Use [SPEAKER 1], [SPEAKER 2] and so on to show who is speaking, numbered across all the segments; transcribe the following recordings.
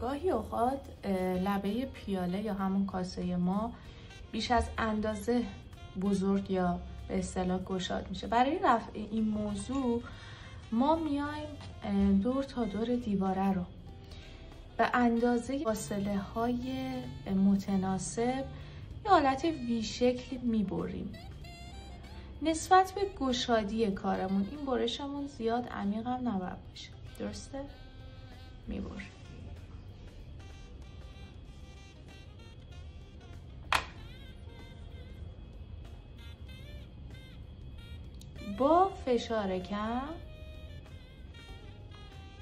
[SPEAKER 1] گاهی اوقات لبه پیاله یا همون کاسه ما بیش از اندازه بزرگ یا به اصطلاح گشاد میشه. برای رفع این موضوع ما میایم دور تا دور دیواره رو به اندازه فاصله های متناسب یه حالت وی شکل میبریم. نسبت به گشادی کارمون این برشمون زیاد عمیق هم نباید باشه. درسته؟ میبریم. با فشار کم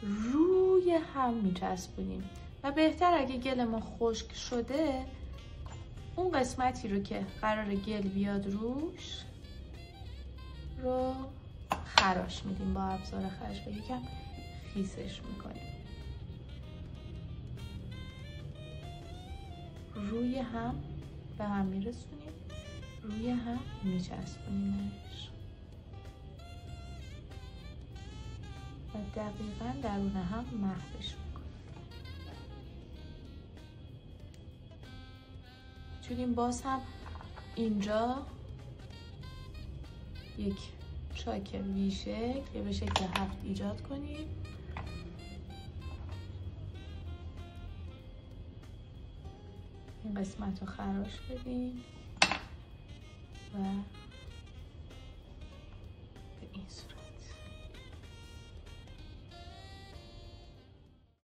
[SPEAKER 1] روی هم میچسبونیم و بهتر اگه گل ما خشک شده اون قسمتی رو که قرار گل بیاد روش رو خراش میدیم با ابزار خراش و یکم خیسش میکنیم. روی هم به هم میرسونیم، روی هم میچسبونیمش و دقیقاً درون هم محوش میکنیم. میتونیم باز هم اینجا یک چاک وی شکل یا به شکل 7 ایجاد کنیم. این قسمت رو خراش بدیم و